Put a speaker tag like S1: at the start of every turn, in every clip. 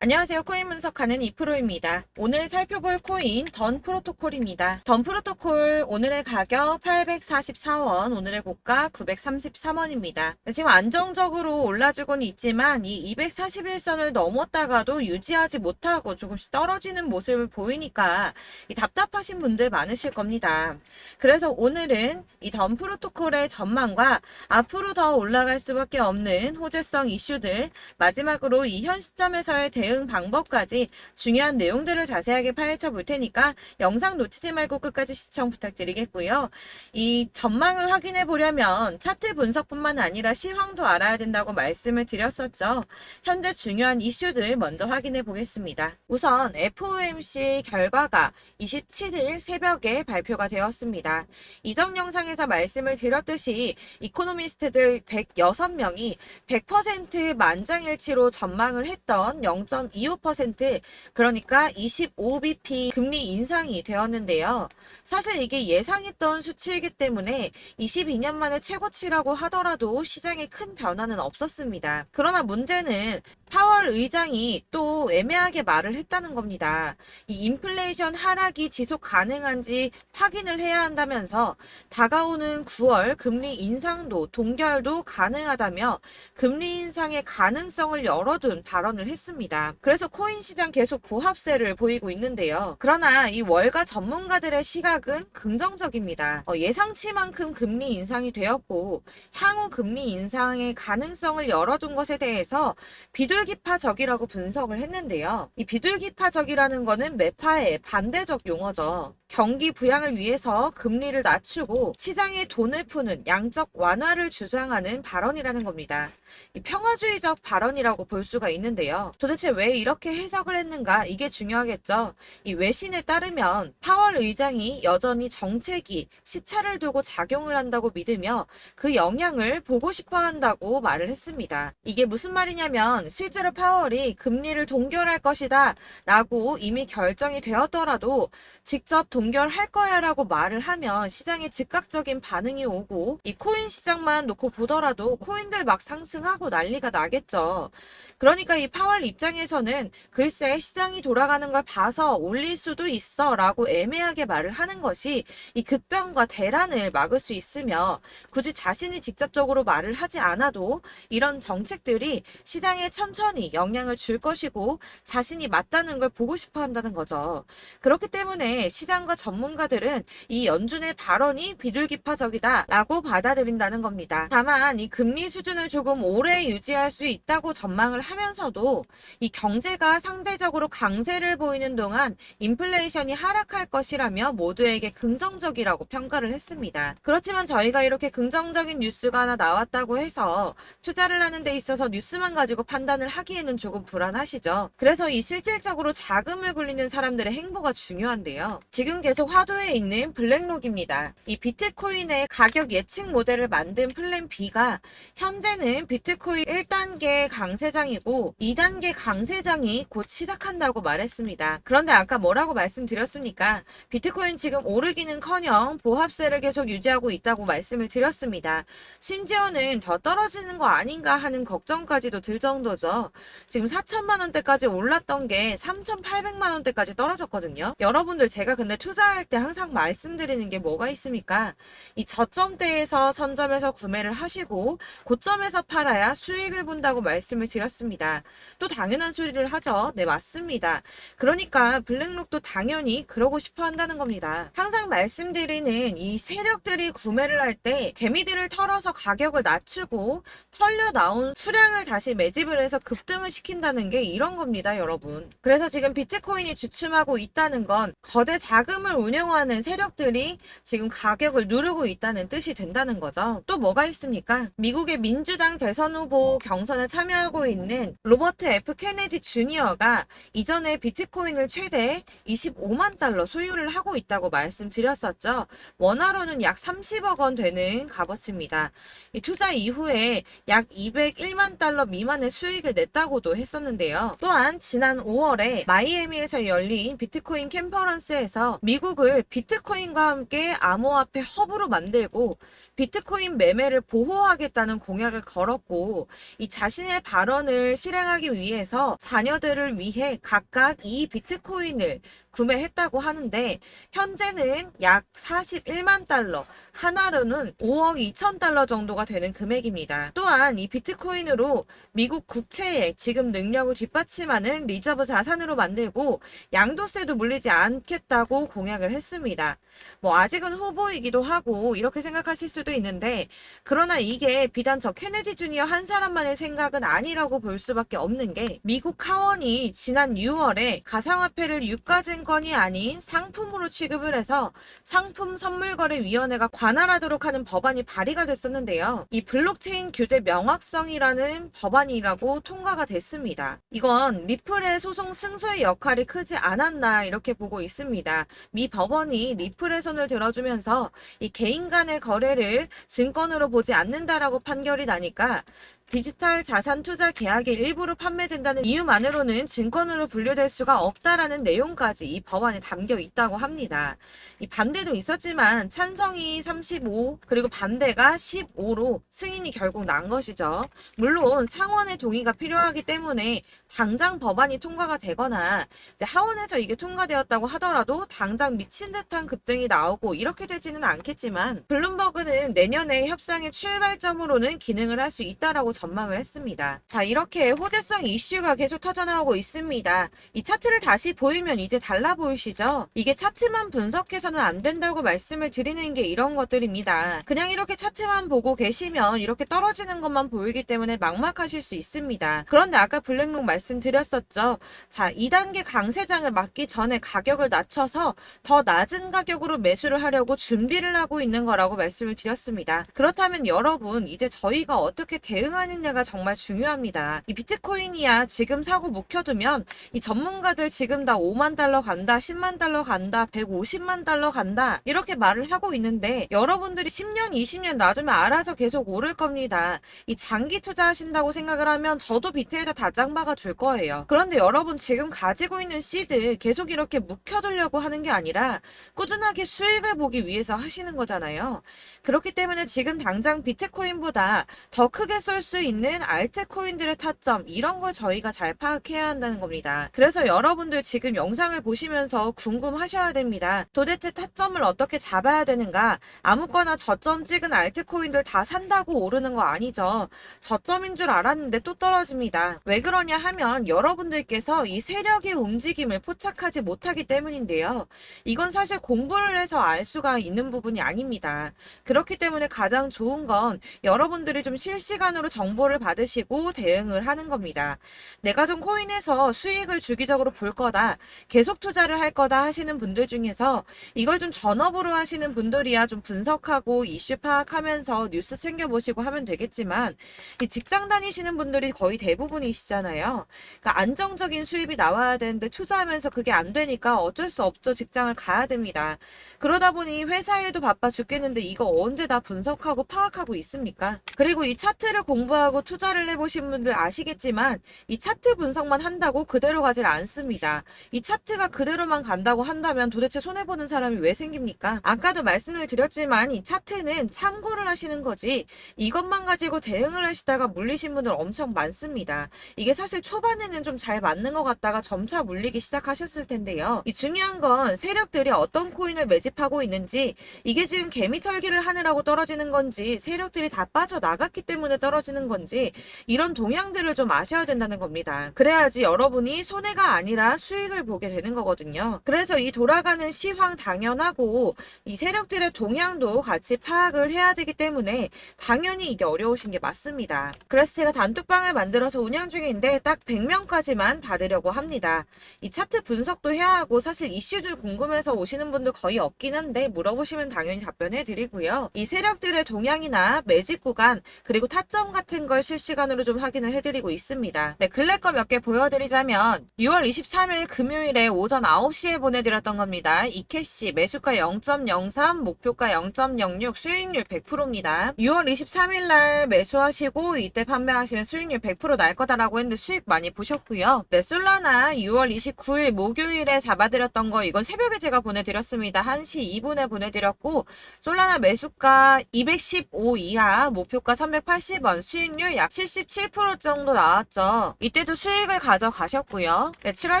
S1: 안녕하세요. 코인 분석하는 이프로입니다. 오늘 살펴볼 코인 던 프로토콜입니다. 던 프로토콜 오늘의 가격 844원, 오늘의 고가 933원입니다. 지금 안정적으로 올라주고는 있지만 이 241선을 넘었다가도 유지하지 못하고 조금씩 떨어지는 모습을 보이니까 답답하신 분들 많으실 겁니다. 그래서 오늘은 이 던 프로토콜의 전망과 앞으로 더 올라갈 수밖에 없는 호재성 이슈들, 마지막으로 이 현 시점에서의 대응 방법까지 중요한 내용들을 자세하게 파헤쳐 볼 테니까 영상 놓치지 말고 끝까지 시청 부탁드리겠고요. 이 전망을 확인해 보려면 차트 분석뿐만 아니라 시황도 알아야 된다고 말씀을 드렸었죠. 현재 중요한 이슈들 먼저 확인해 보겠습니다. 우선 FOMC 결과가 27일 새벽에 발표가 되었습니다. 이전 영상에서 말씀을 드렸듯이 이코노미스트들 106명이 100% 만장일치로 전망을 했던 0.25%, 그러니까 25bp 금리 인상이 되었는데요. 사실 이게 예상했던 수치이기 때문에 22년 만에 최고치라고 하더라도 시장에 큰 변화는 없었습니다. 그러나 문제는 파월 의장이 또 애매하게 말을 했다는 겁니다. 이 인플레이션 하락이 지속 가능한지 확인을 해야 한다면서 다가오는 9월 금리 인상도 동결도 가능하다며 금리 인상의 가능성을 열어둔 발언을 했습니다. 그래서 코인 시장 계속 보합세를 보이고 있는데요. 그러나 이 월가 전문가들의 시각은 긍정적입니다. 예상치만큼 금리 인상이 되었고 향후 금리 인상의 가능성을 열어둔 것에 대해서 비둘기파적이라고 분석을 했는데요. 이 비둘기파적이라는 거는 매파의 반대적 용어죠. 경기 부양을 위해서 금리를 낮추고 시장에 돈을 푸는 양적 완화를 주장하는 발언이라는 겁니다. 이 평화주의적 발언이라고 볼 수가 있는데요. 도대체 왜 이렇게 해석을 했는가? 이게 중요하겠죠. 이 외신에 따르면 파월 의장이 여전히 정책이 시차를 두고 작용을 한다고 믿으며 그 영향을 보고 싶어 한다고 말을 했습니다. 이게 무슨 말이냐면 실제로 파월이 금리를 동결할 것이다 라고 이미 결정이 되었더라도 직접 동결할 거야 라고 말을 하면 시장에 즉각적인 반응이 오고 이 코인 시장만 놓고 보더라도 코인들 막 상승하고 난리가 나겠죠. 그러니까 이 파월 입장에서는 글쎄 시장이 돌아가는 걸 봐서 올릴 수도 있어 라고 애매하게 말을 하는 것이 이 급변과 대란을 막을 수 있으며 굳이 자신이 직접적으로 말을 하지 않아도 이런 정책들이 시장에 천천히 영향을 줄 것이고 자신이 맞다는 걸 보고 싶어 한다는 거죠. 그렇기 때문에 시장과 전문가들은 이 연준의 발언이 비둘기파적이다 라고 받아들인다는 겁니다. 다만 이 금리 수준을 조금 오래 유지할 수 있다고 전망을 하면서도 이 경제가 상대적으로 강세를 보이는 동안 인플레이션이 하락할 것이라며 모두에게 긍정적이라고 평가를 했습니다. 그렇지만 저희가 이렇게 긍정적인 뉴스가 하나 나왔다고 해서 투자를 하는 데 있어서 뉴스만 가지고 판단을 하기에는 조금 불안하시죠. 그래서 이 실질적으로 자금을 굴리는 사람들의 행보가 중요한데요. 지금 계속 화두에 있는 블랙록입니다. 이 비트코인의 가격 예측 모델을 만든 플랜 B가 현재는 비트코인 1단계 강세장이고 2단계 강세장이 곧 시작한다고 말했습니다. 그런데 아까 뭐라고 말씀드렸습니까? 비트코인 지금 오르기는커녕 보합세를 계속 유지하고 있다고 말씀을 드렸습니다. 심지어는 더 떨어지는 거 아닌가 하는 걱정까지도 들 정도죠. 지금 4천만 원대까지 올랐던 게 3,800만 원대까지 떨어졌거든요. 여러분들 제가 근데 투자할 때 항상 말씀드리는 게 뭐가 있습니까? 이 저점대에서 선점해서 구매를 하시고 고점에서 팔아야 수익을 본다고 말씀을 드렸습니다. 또 당연한 소리를 하죠. 네, 맞습니다. 그러니까 블랙록도 당연히 그러고 싶어 한다는 겁니다. 항상 말씀드리는 이 세력들이 구매를 할 때 개미들을 털어서 가격을 낮추고 털려 나온 수량을 다시 매집을 해서 급등을 시킨다는 게 이런 겁니다, 여러분. 그래서 지금 비트코인이 주춤하고 있다는 건 거대 자금을 운영하는 세력들이 지금 가격을 누르고 있다는 뜻이 된다는 거죠. 또 뭐가 있습니까? 미국의 민주당 대선 후보 경선에 참여하고 있는 로버트 F 케네디 주니어가 이전에 비트코인을 최대 25만 달러 소유를 하고 있다고 말씀드렸었죠. 원화로는 약 30억 원 되는 값어치입니다. 이 투자 이후에 약 201만 달러 미만의 수익을 냈다고도 했었는데요. 또한 지난 5월에 마이애미에서 열린 비트코인 컨퍼런스에서 미국을 비트코인과 함께 암호화폐 허브로 만들고 비트코인 매매를 보호하겠다는 공약을 걸었고, 이 자신의 발언을 실행하기 위해서 자녀들을 위해 각각 이 비트코인을 구매했다고 하는데, 현재는 약 41만 달러, 하나로는 5억 2천 달러 정도가 되는 금액입니다. 또한 이 비트코인으로 미국 국채의 지급 능력을 뒷받침하는 리저브 자산으로 만들고 양도세도 물리지 않겠다고 공약을 했습니다. 뭐 아직은 후보이기도 하고 이렇게 생각하실 수도 있는데, 그러나 이게 비단 저 케네디 주니어 한 사람만의 생각은 아니라고 볼 수밖에 없는 게, 미국 하원이 지난 6월에 가상화폐를 유가증권이 아닌 상품으로 취급을 해서 상품선물거래위원회가 관할하도록 하는 법안이 발의가 됐었는데요. 이 블록체인 규제 명확성이라는 법안이라고 통과가 됐습니다. 이건 리플의 소송 승소의 역할이 크지 않았나 이렇게 보고 있습니다. 미 법원이 리플의 손을 들어주면서 이 개인 간의 거래를 증권으로 보지 않는다라고 판결이 나니까 디지털 자산 투자 계약의 일부로 판매된다는 이유만으로는 증권으로 분류될 수가 없다라는 내용까지 이 법안에 담겨 있다고 합니다. 이 반대도 있었지만 찬성이 35 그리고 반대가 15로 승인이 결국 난 것이죠. 물론 상원의 동의가 필요하기 때문에 당장 법안이 통과가 되거나 이제 하원에서 이게 통과되었다고 하더라도 당장 미친 듯한 급등이 나오고 이렇게 되지는 않겠지만, 블룸버그는 내년에 협상의 출발점으로는 기능을 할 수 있다라고 전망을 했습니다. 자, 이렇게 호재성 이슈가 계속 터져나오고 있습니다. 이 차트를 다시 보이면 이제 달라 보이시죠? 이게 차트만 분석해서는 안 된다고 말씀을 드리는 게 이런 것들입니다. 그냥 이렇게 차트만 보고 계시면 이렇게 떨어지는 것만 보이기 때문에 막막하실 수 있습니다. 그런데 아까 블랙록 말씀드렸었죠. 자, 2단계 강세장을 맞기 전에 가격을 낮춰서 더 낮은 가격으로 매수를 하려고 준비를 하고 있는 거라고 말씀을 드렸습니다. 그렇다면 여러분, 이제 저희가 어떻게 대응하느냐가 정말 중요합니다. 이 비트코인이야 지금 사고 묵혀두면 이 전문가들 지금 다 5만 달러 간다, 10만 달러 간다, 150만 달러 간다 이렇게 말을 하고 있는데, 여러분들이 10년, 20년 놔두면 알아서 계속 오를 겁니다. 이 장기 투자하신다고 생각을 하면 저도 비트에다 다 짱박아 줄 거예요. 그런데 여러분 지금 가지고 있는 씨드 계속 이렇게 묵혀두려고 하는 게 아니라 꾸준하게 수익을 보기 위해서 하시는 거잖아요. 그렇기 때문에 지금 당장 비트코인보다 더 크게 쏠 수 있는 알트코인들의 타점, 이런 걸 저희가 잘 파악해야 한다는 겁니다. 그래서 여러분들 지금 영상을 보시면서 궁금하셔야 됩니다. 도대체 타점을 어떻게 잡아야 되는가? 아무거나 저점 찍은 알트코인들 다 산다고 오르는 거 아니죠. 저점인 줄 알았는데 또 떨어집니다. 왜 그러냐 하면 여러분들께서 이 세력의 움직임을 포착하지 못하기 때문인데요. 이건 사실 공부를 해서 알 수가 있는 부분이 아닙니다. 그렇기 때문에 가장 좋은 건 여러분들이 좀 실시간으로 정보를 받으시고 대응을 하는 겁니다. 내가 좀 코인에서 수익을 주기적으로 볼 거다, 계속 투자를 할 거다 하시는 분들 중에서 이걸 좀 전업으로 하시는 분들이야 좀 분석하고 이슈 파악하면서 뉴스 챙겨보시고 하면 되겠지만, 이 직장 다니시는 분들이 거의 대부분이시잖아요. 그러니까 안정적인 수입이 나와야 되는데 투자하면서 그게 안 되니까 어쩔 수 없죠. 직장을 가야 됩니다. 그러다 보니 회사 일도 바빠 죽겠는데 이거 언제 다 분석하고 파악하고 있습니까? 그리고 이 차트를 공부하고 투자를 해보신 분들 아시겠지만, 이 차트 분석만 한다고 그대로 가질 않습니다. 이 차트가 그대로만 간다고 한다면 도대체 손해보는 사람이 왜 생깁니까? 아까도 말씀을 드렸지만 이 차트는 참고를 하시는 거지, 이것만 가지고 대응을 하시다가 물리신 분들 엄청 많습니다. 이게 사실 초반에는 좀 잘 맞는 것 같다가 점차 물리기 시작하셨을 텐데요. 이 중요한 건 세력들이 어떤 코인을 매집하고 있는지, 이게 지금 개미털기를 하느라고 떨어지는 건지, 세력들이 다 빠져나갔기 때문에 떨어지는 건지, 이런 동향들을 좀 아셔야 된다는 겁니다. 그래야지 여러분이 손해가 아니라 수익을 보게 되는 거거든요. 그래서 이 돌아가는 시황 당연하고 이 세력들의 동향도 같이 파악을 해야 되기 때문에 당연히 이게 어려우신 게 맞습니다. 그래서 제가 단톡방을 만들어서 운영 중인데 딱 100명까지만 받으려고 합니다. 이 차트 분석도 해야 하고 사실 이슈들 궁금해서 오시는 분들 거의 없긴 한데 물어보시면 당연히 답변해 드리고요. 이 세력들의 동향이나 매집 구간 그리고 타점 같은 같은 걸 실시간으로 좀 확인을 해드리고 있습니다. 네, 근래 거 몇 개 보여드리자면 6월 23일 금요일에 오전 9시에 보내드렸던 겁니다. 이캐시 매수가 0.03, 목표가 0.06, 수익률 100%입니다. 6월 23일 날 매수하시고 이때 판매하시면 수익률 100% 날 거다라고 했는데 수익 많이 보셨고요. 네, 솔라나 6월 29일 목요일에 잡아드렸던 거 이건 새벽에 제가 보내드렸습니다. 1시 2분에 보내드렸고 솔라나 매수가 215 이하, 목표가 380원, 수익률 약 77% 정도 나왔죠. 이때도 수익을 가져가셨고요. 네, 7월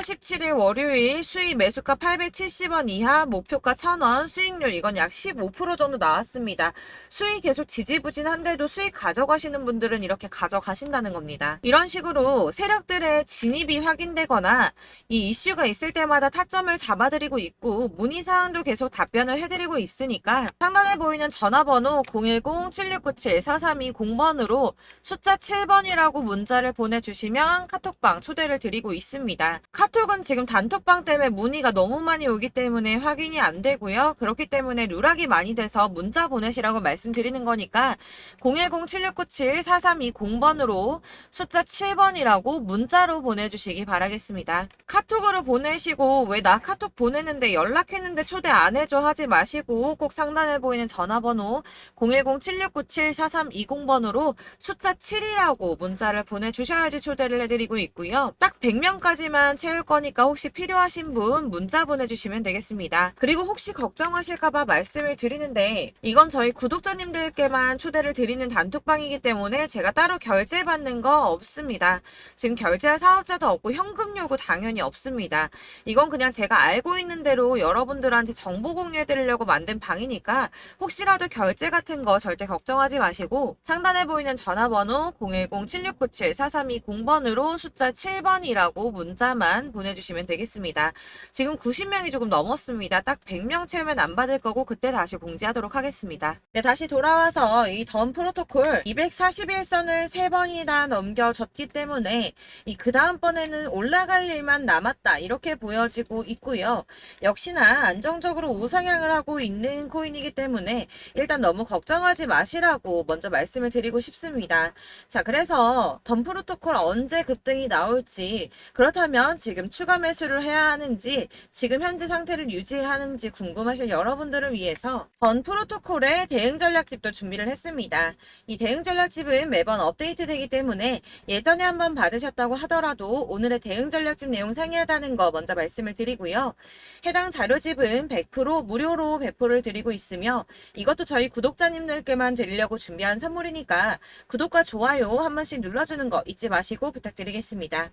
S1: 17일 월요일 수익 매수가 870원 이하, 목표가 1000원, 수익률 이건 약 15% 정도 나왔습니다. 수익 계속 지지부진한데도 수익 가져가시는 분들은 이렇게 가져가신다는 겁니다. 이런 식으로 세력들의 진입이 확인되거나 이 이슈가 있을 때마다 타점을 잡아드리고 있고 문의사항도 계속 답변을 해드리고 있으니까 상단에 보이는 전화번호 010-7697-4320번으로 숫자 7번이라고 문자를 보내주시면 카톡방 초대를 드리고 있습니다. 카톡은 지금 단톡방 때문에 문의가 너무 많이 오기 때문에 확인이 안 되고요. 그렇기 때문에 누락이 많이 돼서 문자 보내시라고 말씀드리는 거니까 010-7697-4320번으로 숫자 7번이라고 문자로 보내주시기 바라겠습니다. 카톡으로 보내시고 왜 나 카톡 보냈는데 연락했는데 초대 안 해줘 하지 마시고 꼭 상단에 보이는 전화번호 010-7697-4320번으로 숫자 7이라고 문자를 보내주셔야지 초대를 해드리고 있고요. 딱 100명까지만 채울 거니까 혹시 필요하신 분 문자 보내주시면 되겠습니다. 그리고 혹시 걱정하실까봐 말씀을 드리는데 이건 저희 구독자님들께만 초대를 드리는 단톡방이기 때문에 제가 따로 결제받는 거 없습니다. 지금 결제할 사업자도 없고 현금 요구 당연히 없습니다. 이건 그냥 제가 알고 있는 대로 여러분들한테 정보 공유해 드리려고 만든 방이니까 혹시라도 결제 같은 거 절대 걱정하지 마시고 상단에 보이는 전화번호 010-7697-4320번으로 숫자 7번이라고 문자만 보내주시면 되겠습니다. 지금 90명이 조금 넘었습니다. 딱 100명 채우면 안 받을 거고 그때 다시 공지하도록 하겠습니다. 네, 다시 돌아와서 이 던 프로토콜 241선을 3번이나 넘겨줬기 때문에 그 다음번에는 올라갈 일만 남았다 이렇게 보여지고 있고요. 역시나 안정적으로 우상향을 하고 있는 코인이기 때문에 일단 너무 걱정하지 마시라고 먼저 말씀을 드리고 싶습니다. 자, 그래서 던 프로토콜 언제 급등이 나올지, 그렇다면 지금 추가 매수를 해야 하는지, 지금 현재 상태를 유지하는지 궁금하실 여러분들을 위해서 던 프로토콜의 대응 전략집도 준비를 했습니다. 이 대응 전략집은 매번 업데이트 되기 때문에 예전에 한번 받으셨다고 하더라도 오늘의 대응 전략집 내용 상이하다는 거 먼저 말씀을 드리고요. 해당 자료집은 100% 무료로 배포를 드리고 있으며 이것도 저희 구독자님들께만 드리려고 준비한 선물이니까 구독과 좋아요 한 번씩 눌러주는 거 잊지 마시고 부탁드리겠습니다.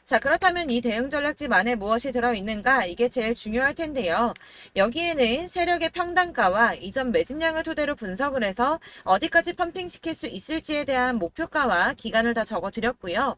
S1: 자, 그렇다면 이 대응 전략집 안에 무엇이 들어있는가? 이게 제일 중요할 텐데요. 여기에는 세력의 평단가와 이전 매집량을 토대로 분석을 해서 어디까지 펌핑시킬 수 있을지에 대한 목표가와 기간을 다 적어드렸고요.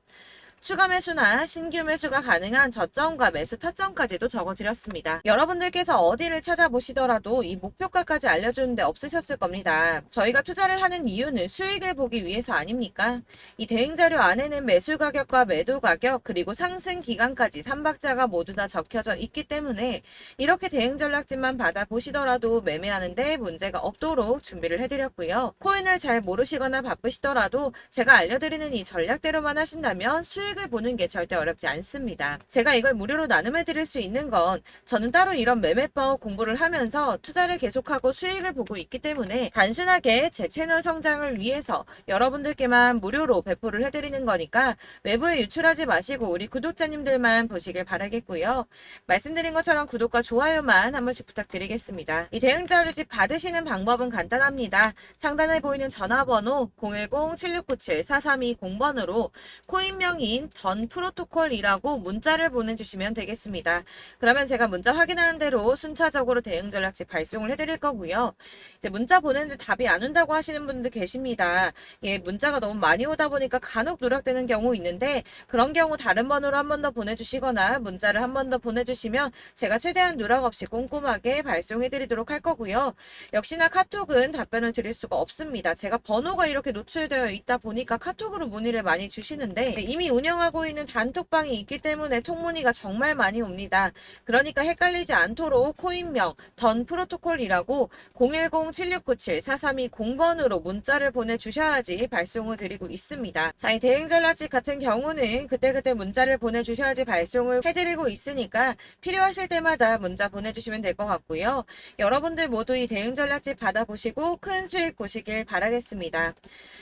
S1: 추가 매수나 신규 매수가 가능한 저점과 매수 타점까지도 적어드렸습니다. 여러분들께서 어디를 찾아보시더라도 이 목표가까지 알려주는데 없으셨을 겁니다. 저희가 투자를 하는 이유는 수익을 보기 위해서 아닙니까? 이 대응자료 안에는 매수 가격과 매도 가격 그리고 상승 기간까지 3박자가 모두 다 적혀져 있기 때문에 이렇게 대응 전략집만 받아보시더라도 매매하는데 문제가 없도록 준비를 해드렸고요. 코인을 잘 모르시거나 바쁘시더라도 제가 알려드리는 이 전략대로만 하신다면 수익을 보는 게 절대 어렵지 않습니다. 제가 이걸 무료로 나눔해 드릴 수 있는 건 저는 따로 이런 매매법 공부를 하면서 투자를 계속하고 수익을 보고 있기 때문에 단순하게 제 채널 성장을 위해서 여러분들께만 무료로 배포를 해드리는 거니까 외부에 유출하지 마시고 우리 구독자님들만 보시길 바라겠고요. 말씀드린 것처럼 구독과 좋아요만 한 번씩 부탁드리겠습니다. 이 대응 자료집 받으시는 방법은 간단합니다. 상단에 보이는 전화번호 010-7697-4320번으로 코인명인 던 프로토콜이라고 문자를 보내주시면 되겠습니다. 그러면 제가 문자 확인하는 대로 순차적으로 대응 전략집 발송을 해드릴 거고요. 이제 문자 보내는데 답이 안 온다고 하시는 분들 계십니다. 예, 문자가 너무 많이 오다 보니까 간혹 누락되는 경우 있는데 그런 경우 다른 번호로 한 번 더 보내주시거나 문자를 한 번 더 보내주시면 제가 최대한 누락 없이 꼼꼼하게 발송해드리도록 할 거고요. 역시나 카톡은 답변을 드릴 수가 없습니다. 제가 번호가 이렇게 노출되어 있다 보니까 카톡으로 문의를 많이 주시는데 이미 운영 운영하고 있는 단톡방이 있기 때문에 통문의가 정말 많이 옵니다. 그러니까 헷갈리지 않도록 코인명 던 프로토콜이라고 010-7697-4320번으로 문자를 보내주셔야지 발송을 드리고 있습니다. 자, 이 대응전략집 같은 경우는 그때그때 문자를 보내주셔야지 발송을 해드리고 있으니까 필요하실 때마다 문자 보내주시면 될 것 같고요. 여러분들 모두 이 대응전략집 받아보시고 큰 수익 보시길 바라겠습니다.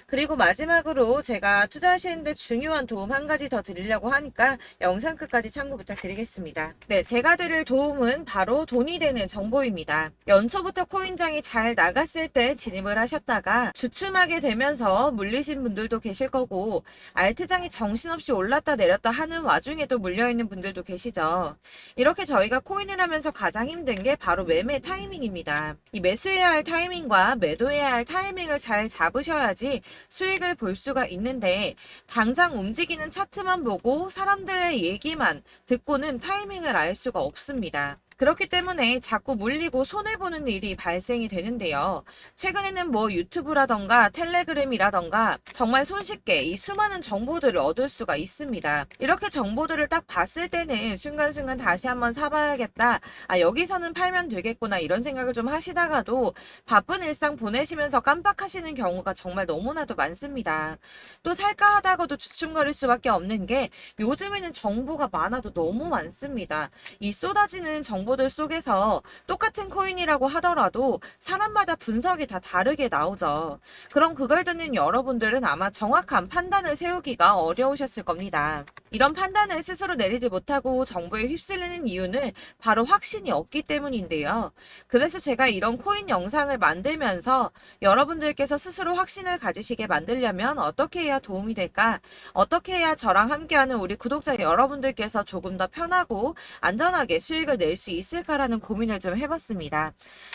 S1: 그리고 마지막으로 제가 투자하시는데 중요한 도움 한 가지 더 드리려고 하니까 영상 끝까지 참고 부탁드리겠습니다. 네, 제가 드릴 도움은 바로 돈이 되는 정보입니다. 연초부터 코인장이 잘 나갔을 때 진입을 하셨다가 주춤하게 되면서 물리신 분들도 계실 거고, 알트장이 정신없이 올랐다 내렸다 하는 와중에도 물려있는 분들도 계시죠. 이렇게 저희가 코인을 하면서 가장 힘든 게 바로 매매 타이밍입니다. 이 매수해야 할 타이밍과 매도해야 할 타이밍을 잘 잡으셔야지 수익을 볼 수가 있는데, 당장 움직이는 차트만 보고 사람들의 얘기만 듣고는 타이밍을 알 수가 없습니다. 그렇기 때문에 자꾸 물리고 손해보는 일이 발생이 되는데요. 최근에는 뭐 유튜브라던가 텔레그램이라던가 정말 손쉽게 이 수많은 정보들을 얻을 수가 있습니다. 이렇게 정보들을 딱 봤을 때는 순간순간 다시 한번 사봐야겠다, 아 여기서는 팔면 되겠구나, 이런 생각을 좀 하시다가도 바쁜 일상 보내시면서 깜빡하시는 경우가 정말 너무나도 많습니다. 또 살까 하다가도 주춤거릴 수밖에 없는 게 요즘에는 정보가 많아도 너무 많습니다. 이 쏟아지는 정보들 속에서 똑같은 코인이라고 하더라도 사람마다 분석이 다 다르게 나오죠. 그럼 그걸 듣는 여러분들은 아마 정확한 판단을 세우기가 어려우셨을 겁니다. 이런 판단을 스스로 내리지 못하고 정보에 휩쓸리는 이유는 바로 확신이 없기 때문인데요. 그래서 제가 이런 코인 영상을 만들면서 여러분들께서 스스로 확신을 가지시게 만들려면 어떻게 해야 도움이 될까? 어떻게 해야 저랑 함께하는 우리 구독자 여러분들께서 조금 더 편하고 안전하게 수익을 낼 수 있을까라는 고민을 좀 해봤습니다.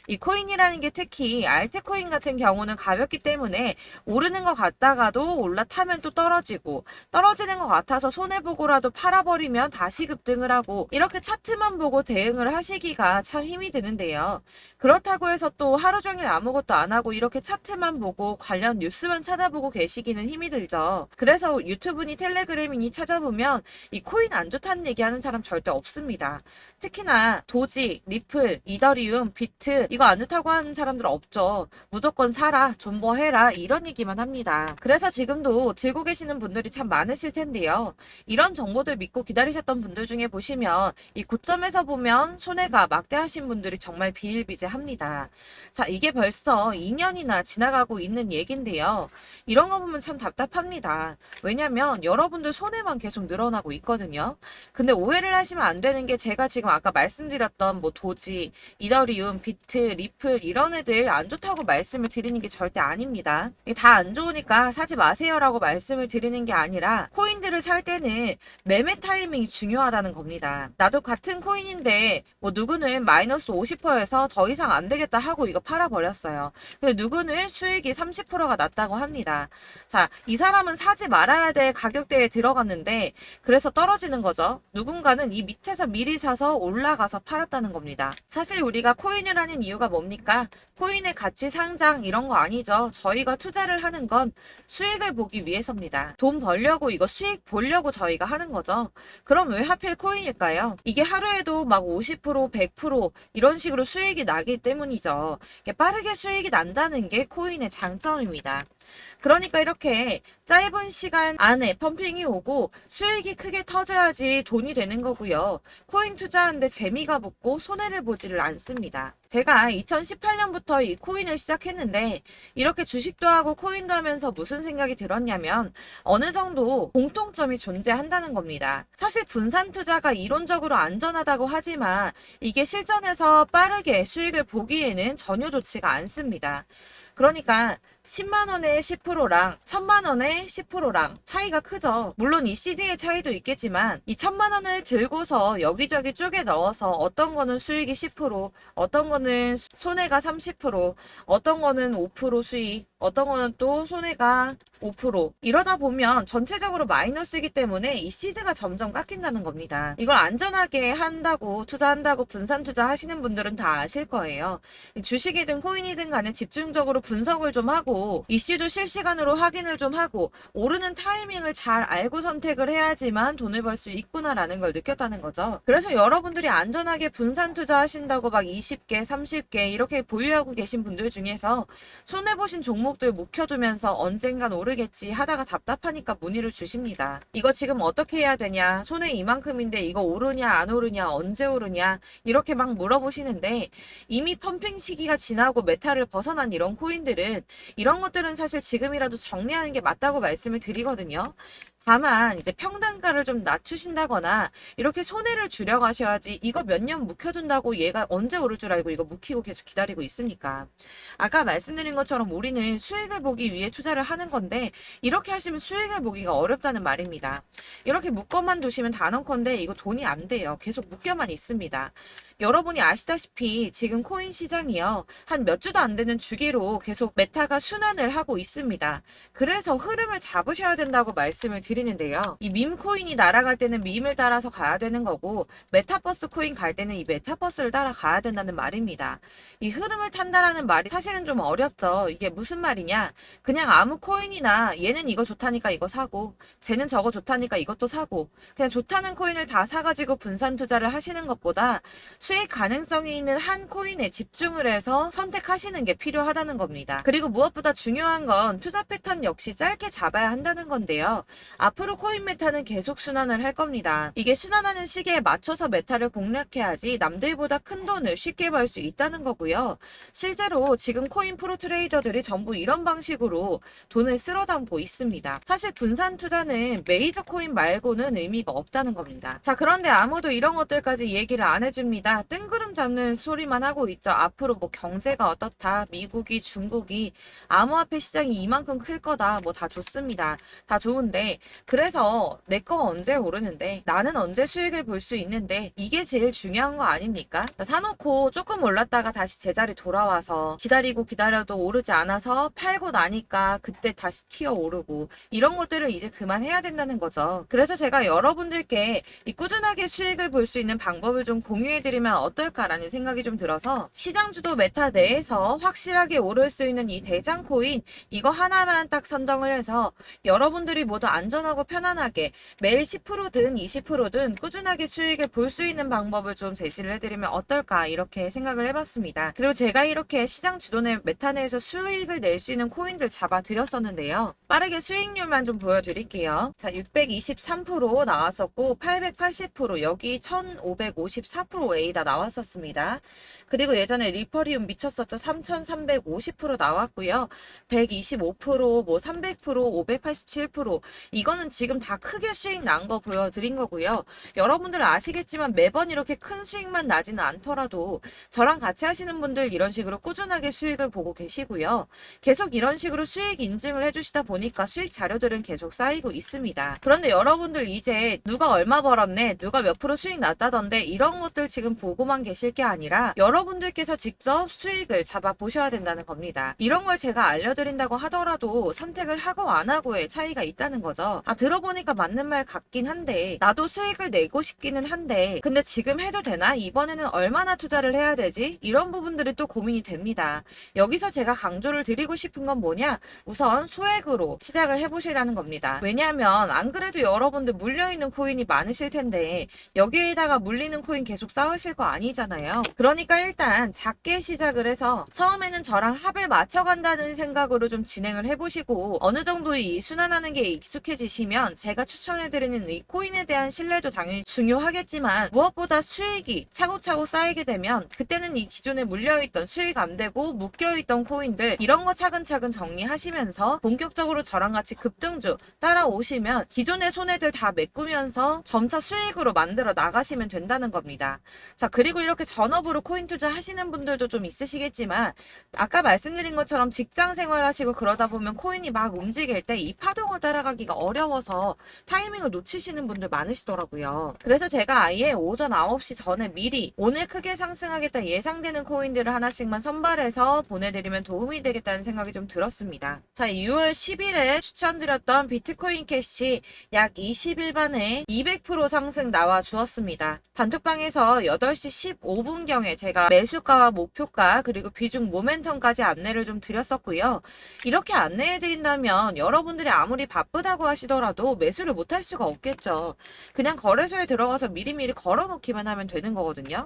S1: 이 코인이라는 게 특히 알트코인 같은 경우는 가볍기 때문에 오르는 것 같다가도 올라타면 또 떨어지고, 떨어지는 것 같아서 손해보고라도 팔아버리면 다시 급등을 하고, 이렇게 차트만 보고 대응을 하시기가 참 힘이 드는데요. 그렇다고 해서 또 하루 종일 아무것도 안 하고 이렇게 차트만 보고 관련 뉴스만 찾아보고 계시기는 힘이 들죠. 그래서 유튜브니 텔레그램이니 찾아보면 이 코인 안 좋다는 얘기하는 사람 절대 없습니다. 특히나 도지, 리플, 이더리움, 비트 이거 안 좋다고 하는 사람들 없죠. 무조건 사라, 존버해라, 이런 얘기만 합니다. 그래서 지금도 들고 계시는 분들이 참 많으실 텐데요. 이런 정보들 믿고 기다리셨던 분들 중에 보시면 이 고점에서 보면 손해가 막대하신 분들이 정말 비일비재합니다. 자, 이게 벌써 2년이나 지나가고 있는 얘긴데요. 이런 거 보면 참 답답합니다. 왜냐면 여러분들 손해만 계속 늘어나고 있거든요. 근데 오해를 하시면 안 되는 게, 제가 지금 아까 말씀드렸던 뭐 도지, 이더리움, 비트, 리플 이런 애들 안 좋다고 말씀을 드리는 게 절대 아닙니다. 다 안 좋으니까 사지 마세요라고 말씀을 드리는 게 아니라, 코인들을 살 때는 매매 타이밍이 중요하다는 겁니다. 나도 같은 코인인데 뭐 누구는 마이너스 50%에서 더 이상 안 되겠다 하고 이거 팔아버렸어요. 근데 누구는 수익이 30%가 났다고 합니다. 자, 이 사람은 사지 말아야 될 가격대에 들어갔는데 그래서 떨어지는 거죠. 누군가는 이 밑에서 미리 사서 올라가서 팔았다는 겁니다. 사실 우리가 코인을 하는 이유가 뭡니까? 코인의 가치 상장 이런 거 아니죠. 저희가 투자를 하는 건 수익을 보기 위해서입니다. 돈 벌려고, 이거 수익 보려고 저희가 하는 거죠. 그럼 왜 하필 코인일까요? 이게 하루에도 막 50%, 100% 이런 식으로 수익이 나기 때문이죠. 빠르게 수익이 난다는 게 코인의 장점입니다. 그러니까 이렇게 짧은 시간 안에 펌핑이 오고 수익이 크게 터져야지 돈이 되는 거고요. 코인 투자하는데 재미가 붙고 손해를 보지를 않습니다. 제가 2018년부터 이 코인을 시작했는데 이렇게 주식도 하고 코인도 하면서 무슨 생각이 들었냐면, 어느 정도 공통점이 존재한다는 겁니다. 사실 분산 투자가 이론적으로 안전하다고 하지만 이게 실전에서 빠르게 수익을 보기에는 전혀 좋지가 않습니다. 그러니까 10만원의 10%랑 1000만원의 10%랑 차이가 크죠. 물론 이 CD의 차이도 있겠지만, 이 1000만원을 들고서 여기저기 쪼개 넣어서 어떤 거는 수익이 10%, 어떤 거는 손해가 30%, 어떤 거는 5% 수익, 어떤 거는 또 손해가 5%, 이러다 보면 전체적으로 마이너스이기 때문에 이 시드가 점점 깎인다는 겁니다. 이걸 안전하게 한다고, 투자한다고 분산 투자 하시는 분들은 다 아실 거예요. 주식이든 코인이든 간에 집중적으로 분석을 좀 하고 하고 이슈도 실시간으로 확인을 좀 하고 오르는 타이밍을 잘 알고 선택을 해야지만 돈을 벌 수 있구나라는 걸 느꼈다는 거죠. 그래서 여러분들이 안전하게 분산 투자하신다고 막 20개, 30개 이렇게 보유하고 계신 분들 중에서 손해보신 종목들 묵혀두면서 언젠간 오르겠지 하다가 답답하니까 문의를 주십니다. 이거 지금 어떻게 해야 되냐? 손해 이만큼인데 이거 오르냐 안 오르냐 언제 오르냐 이렇게 막 물어보시는데 이미 펌핑 시기가 지나고 메타를 벗어난 이런 코인들은 이런 것들은 사실 지금이라도 정리하는 게 맞다고 말씀을 드리거든요. 다만 이제 평단가를 좀 낮추신다거나 이렇게 손해를 줄여가셔야지 이거 몇 년 묵혀둔다고 얘가 언제 오를 줄 알고 이거 묵히고 계속 기다리고 있습니까? 아까 말씀드린 것처럼 우리는 수익을 보기 위해 투자를 하는 건데 이렇게 하시면 수익을 보기가 어렵다는 말입니다. 이렇게 묶어만 두시면 단언컨대 이거 돈이 안 돼요. 계속 묶여만 있습니다. 여러분이 아시다시피 지금 코인 시장이요. 한 몇 주도 안 되는 주기로 계속 메타가 순환을 하고 있습니다. 그래서 흐름을 잡으셔야 된다고 말씀을 드리는데요. 이 밈 코인이 날아갈 때는 밈을 따라서 가야 되는 거고 메타버스 코인 갈 때는 이 메타버스를 따라가야 된다는 말입니다. 이 흐름을 탄다라는 말이 사실은 좀 어렵죠. 이게 무슨 말이냐. 그냥 아무 코인이나 얘는 이거 좋다니까 이거 사고 쟤는 저거 좋다니까 이것도 사고 그냥 좋다는 코인을 다 사가지고 분산 투자를 하시는 것보다 수익 가능성이 있는 한 코인에 집중을 해서 선택하시는 게 필요하다는 겁니다. 그리고 무엇보다 중요한 건 투자 패턴 역시 짧게 잡아야 한다는 건데요. 앞으로 코인 메타는 계속 순환을 할 겁니다. 이게 순환하는 시기에 맞춰서 메타를 공략해야지 남들보다 큰 돈을 쉽게 벌 수 있다는 거고요. 실제로 지금 코인 프로 트레이더들이 전부 이런 방식으로 돈을 쓸어 담고 있습니다. 사실 분산 투자는 메이저 코인 말고는 의미가 없다는 겁니다. 자, 그런데 아무도 이런 것들까지 얘기를 안 해줍니다. 뜬구름 잡는 소리만 하고 있죠. 앞으로 뭐 경제가 어떻다, 미국이, 중국이, 암호화폐 시장이 이만큼 클 거다, 뭐 다 좋습니다. 다 좋은데, 그래서 내 거 언제 오르는데, 나는 언제 수익을 볼 수 있는데, 이게 제일 중요한 거 아닙니까? 사놓고 조금 올랐다가 다시 제자리 돌아와서 기다리고 기다려도 오르지 않아서 팔고 나니까 그때 다시 튀어 오르고, 이런 것들을 이제 그만해야 된다는 거죠. 그래서 제가 여러분들께 이 꾸준하게 수익을 볼 수 있는 방법을 좀 공유해드리면 어떨까라는 생각이 좀 들어서 시장주도 메타 내에서 확실하게 오를 수 있는 이 대장 코인 이거 하나만 딱 선정을 해서 여러분들이 모두 안전하고 편안하게 매일 10%든 20%든 꾸준하게 수익을 볼 수 있는 방법을 좀 제시를 해드리면 어떨까 이렇게 생각을 해봤습니다. 그리고 제가 이렇게 시장 주도내 메타 내에서 수익을 낼 수 있는 코인들 잡아드렸었는데요. 빠르게 수익률만 좀 보여드릴게요. 자, 623% 나왔었고 880% 여기 1554% 다 나왔었습니다. 그리고 예전에 리퍼리움 미쳤었죠. 3350% 나왔고요. 125%, 뭐 300%, 587% 이거는 지금 다 크게 수익 난 거 보여드린 거고요. 여러분들 아시겠지만 매번 이렇게 큰 수익만 나지는 않더라도 저랑 같이 하시는 분들 이런 식으로 꾸준하게 수익을 보고 계시고요. 계속 이런 식으로 수익 인증을 해주시다 보니까 수익 자료들은 계속 쌓이고 있습니다. 그런데 여러분들 이제 누가 얼마 벌었네, 누가 몇 프로 수익 났다던데 이런 것들 지금 보고만 계실 게 아니라 여러분들께서 직접 수익을 잡아 보셔야 된다는 겁니다. 이런 걸 제가 알려드린다고 하더라도 선택을 하고 안 하고의 차이가 있다는 거죠. 아, 들어보니까 맞는 말 같긴 한데 나도 수익을 내고 싶기는 한데 근데 지금 해도 되나? 이번에는 얼마나 투자를 해야 되지? 이런 부분들이 또 고민이 됩니다. 여기서 제가 강조를 드리고 싶은 건 뭐냐? 우선 소액으로 시작을 해보시라는 겁니다. 왜냐하면 안 그래도 여러분들 물려있는 코인이 많으실 텐데 여기에다가 물리는 코인 계속 쌓으실 거 아니잖아요. 그러니까 일단 작게 시작을 해서 처음에는 저랑 합을 맞춰간다는 생각으로 좀 진행을 해보시고 어느 정도 이 순환하는 게 익숙해지시면 제가 추천해드리는 이 코인에 대한 신뢰도 당연히 중요하겠지만 무엇보다 수익이 차곡차곡 쌓이게 되면 그때는 이 기존에 물려있던 수익 안 되고 묶여있던 코인들 이런 거 차근차근 정리하시면서 본격적으로 저랑 같이 급등주 따라오시면 기존의 손해들 다 메꾸면서 점차 수익으로 만들어 나가시면 된다는 겁니다. 자, 그리고 이렇게 전업으로 코인 투자 하시는 분들도 좀 있으시겠지만 아까 말씀드린 것처럼 직장 생활 하시고 그러다 보면 코인이 막 움직일 때 이 파동을 따라가기가 어렵 어려워서 타이밍을 놓치시는 분들 많으시더라고요. 그래서 제가 아예 오전 9시 전에 미리 오늘 크게 상승하겠다 예상되는 코인들을 하나씩만 선발해서 보내드리면 도움이 되겠다는 생각이 좀 들었습니다. 자, 6월 10일에 추천드렸던 비트코인 캐시 약 20일 만에 200% 상승 나와 주었습니다. 단톡방에서 8시 15분경에 제가 매수가와 목표가 그리고 비중 모멘텀까지 안내를 좀 드렸었고요. 이렇게 안내해드린다면 여러분들이 아무리 바쁘다고 하시더라도 매수를 못할 수가 없겠죠. 그냥 거래소에 들어가서 미리미리 걸어놓기만 하면 되는 거거든요.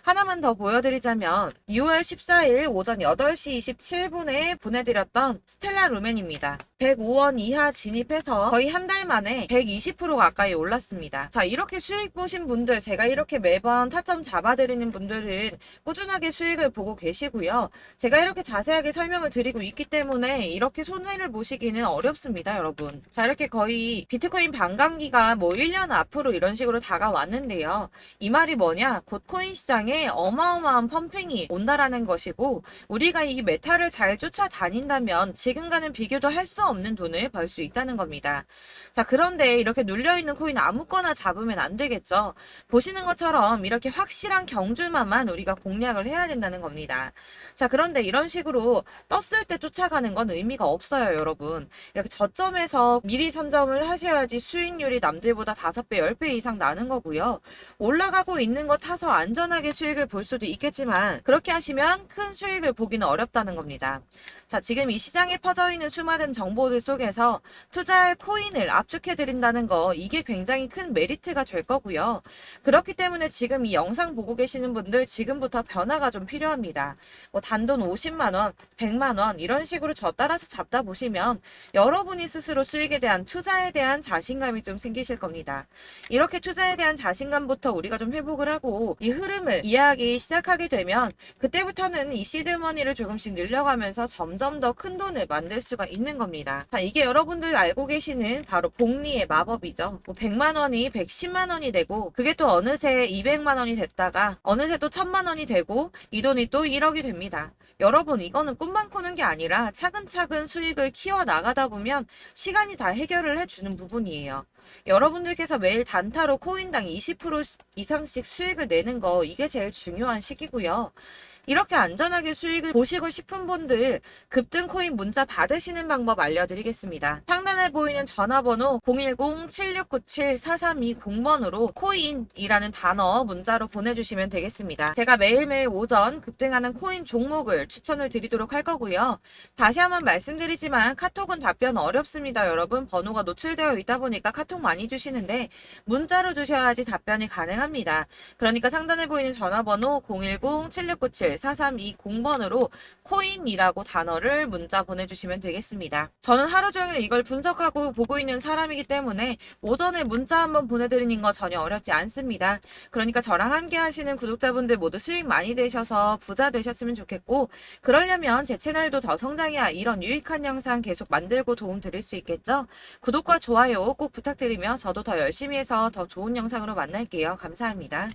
S1: 하나만 더 보여드리자면 6월 14일 오전 8시 27분에 보내드렸던 스텔라 루멘입니다. 105원 이하 진입해서 거의 한 달 만에 120% 가까이 올랐습니다. 자, 이렇게 수익 보신 분들, 제가 이렇게 매번 타점 잡아드리는 분들은 꾸준하게 수익을 보고 계시고요. 제가 이렇게 자세하게 설명을 드리고 있기 때문에 이렇게 손해를 보시기는 어렵습니다, 여러분. 자, 이렇게 거의 비트코인 반감기가 뭐 1년 앞으로 이런 식으로 다가왔는데요. 이 말이 뭐냐? 곧 코인 시장에 어마어마한 펌핑이 온다라는 것이고, 우리가 이 메타를 잘 쫓아다닌다면 지금과는 비교도 할 수 없는 돈을 벌 수 있다는 겁니다. 자, 그런데 이렇게 눌려있는 코인 아무거나 잡으면 안 되겠죠. 보시는 것처럼 이렇게 확실한 경주만만 우리가 공략을 해야 된다는 겁니다. 자, 그런데 이런 식으로 떴을 때 쫓아가는 건 의미가 없어요, 여러분. 이렇게 저점에서 미리 선점을 하셔야지 수익률이 남들보다 5배, 10배 이상 나는 거고요. 올라가고 있는 거 타서 안전하게 수익을 볼 수도 있겠지만 그렇게 하시면 큰 수익을 보기는 어렵다는 겁니다. 자, 지금 이 시장에 퍼져 있는 수많은 정보들 속에서 투자할 코인을 압축해 드린다는 거, 이게 굉장히 큰 메리트가 될 거고요. 그렇기 때문에 지금 이 영상 보고 계시는 분들 지금부터 변화가 좀 필요합니다. 뭐 단돈 50만 원, 100만 원 이런 식으로 저 따라서 잡다 보시면 여러분이 스스로 수익에 대한 투자에 대한 자신감이 좀 생기실 겁니다. 이렇게 투자에 대한 자신감부터 우리가 좀 회복을 하고 이 흐름을 이해하기 시작하게 되면 그때부터는 이 시드머니를 조금씩 늘려가면서 점점 더 큰 돈을 만들 수가 있는 겁니다. 자, 이게 여러분들 알고 계시는 바로 복리의 마법이죠. 뭐 100만 원이 110만 원이 되고 그게 또 어느새 200만 원이 됐다가 어느새 또 1000만 원이 되고 이 돈이 또 1억이 됩니다. 여러분, 이거는 꿈만 꾸는 게 아니라 차근차근 수익을 키워 나가다 보면 시간이 다 해결을 해주는 부분이에요. 여러분들께서 매일 단타로 코인당 20% 이상씩 수익을 내는 거, 이게 제일 중요한 시기고요. 이렇게 안전하게 수익을 보시고 싶은 분들 급등 코인 문자 받으시는 방법 알려드리겠습니다. 상단에 보이는 전화번호 010-7697-4320번으로 코인이라는 단어 문자로 보내주시면 되겠습니다. 제가 매일매일 오전 급등하는 코인 종목을 추천을 드리도록 할 거고요. 다시 한번 말씀드리지만 카톡은 답변 어렵습니다. 여러분, 번호가 노출되어 있다 보니까 카톡 많이 주시는데 문자로 주셔야지 답변이 가능합니다. 그러니까 상단에 보이는 전화번호 010-7697-4320번으로 코인이라고 단어를 문자 보내주시면 되겠습니다. 저는 하루 종일 이걸 분석하고 보고 있는 사람이기 때문에 오전에 문자 한번 보내드리는 거 전혀 어렵지 않습니다. 그러니까 저랑 함께 하시는 구독자분들 모두 수익 많이 되셔서 부자 되셨으면 좋겠고, 그러려면 제 채널도 더 성장해야 이런 유익한 영상 계속 만들고 도움 드릴 수 있겠죠? 구독과 좋아요 꼭 부탁드리며 저도 더 열심히 해서 더 좋은 영상으로 만날게요. 감사합니다.